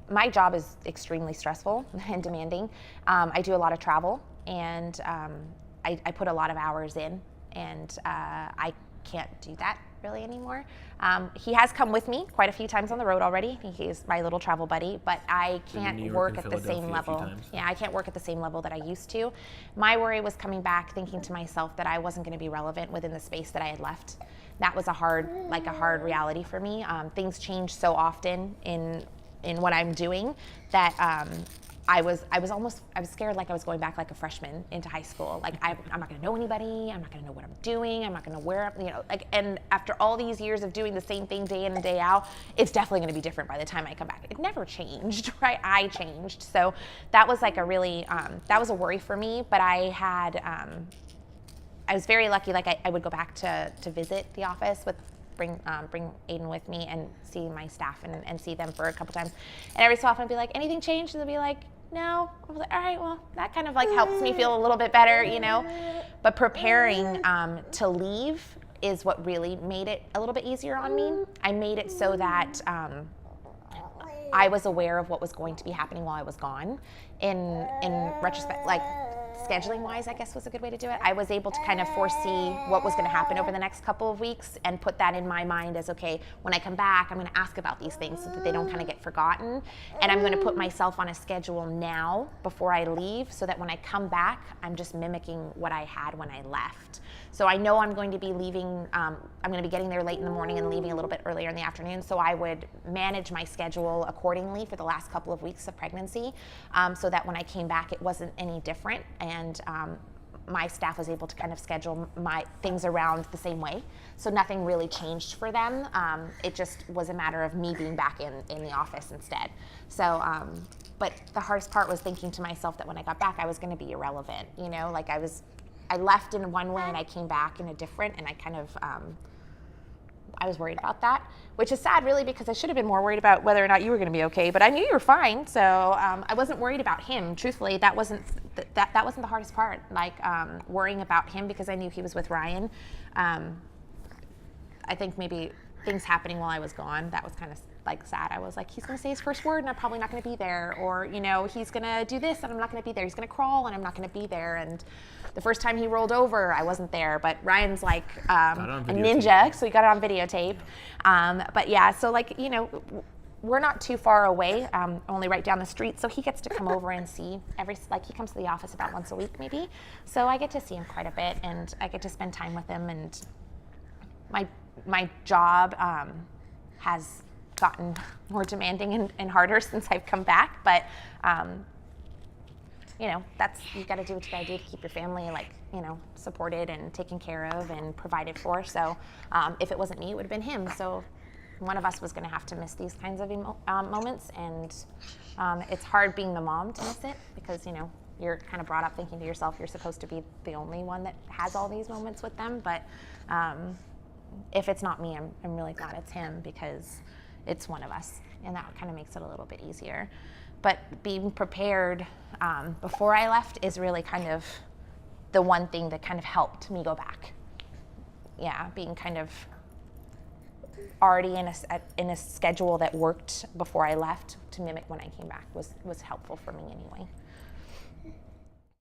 my job is extremely stressful and demanding. I do a lot of travel, and I put a lot of hours in, and I can't do that really anymore. He has come with me quite a few times on the road already. He's my little travel buddy, but I can't work at the same level. Yeah, I can't work at the same level that I used to. My worry was coming back thinking to myself that I wasn't going to be relevant within the space that I had left. That was a hard reality for me. Things change so often in what I'm doing that I was scared like I was going back like a freshman into high school. Like I'm not going to know anybody. I'm not going to know what I'm doing. I'm not going to wear, and after all these years of doing the same thing day in and day out, it's definitely going to be different by the time I come back. It never changed, right? I changed. So that was like a really, that was a worry for me, but I was very lucky. Like I would go back to visit the office bring Aiden with me and see my staff and see them for a couple times. And every so often I'd be like, anything changed? And they'll be like, no. I was like, all right, well, that kind of like helps me feel a little bit better, But preparing to leave is what really made it a little bit easier on me. I made it so that I was aware of what was going to be happening while I was gone. In retrospect, like scheduling wise, I guess was a good way to do it. I was able to kind of foresee what was going to happen over the next couple of weeks and put that in my mind as, okay, when I come back, I'm going to ask about these things so that they don't kind of get forgotten. And I'm going to put myself on a schedule now before I leave so that when I come back, I'm just mimicking what I had when I left. So I know I'm going to be leaving, I'm going to be getting there late in the morning and leaving a little bit earlier in the afternoon. So I would manage my schedule accordingly for the last couple of weeks of pregnancy so that when I came back, it wasn't any different. And my staff was able to kind of schedule my things around the same way. So nothing really changed for them. It just was a matter of me being back in the office instead. So, but the hardest part was thinking to myself that when I got back, I was going to be irrelevant. Like I left in one way and I came back in a different, and I kind of, I was worried about that, which is sad really because I should have been more worried about whether or not you were going to be okay, but I knew you were fine. So I wasn't worried about him. Truthfully, that wasn't the hardest part, like worrying about him because I knew he was with Ryan. I think maybe things happening while I was gone, that was kind of like sad. I was like, he's going to say his first word and I'm probably not going to be there. Or, he's going to do this and I'm not going to be there. He's going to crawl and I'm not going to be there. And the first time he rolled over, I wasn't there. But Ryan's like a ninja, so he got it on videotape. But yeah, so like, we're not too far away, only right down the street. So he gets to come over and see he comes to the office about once a week maybe. So I get to see him quite a bit and I get to spend time with him. And my job has gotten more demanding and harder since I've come back, but you got to do what you got to do to keep your family supported and taken care of and provided for. So if it wasn't me, it would have been him. So one of us was going to have to miss these kinds of moments, and it's hard being the mom to miss it because you're kind of brought up thinking to yourself you're supposed to be the only one that has all these moments with them. But if it's not me, I'm really glad it's him because it's one of us, and that kind of makes it a little bit easier. But being prepared before I left is really kind of the one thing that kind of helped me go back. Yeah, being kind of already in a schedule that worked before I left to mimic when I came back was helpful for me anyway.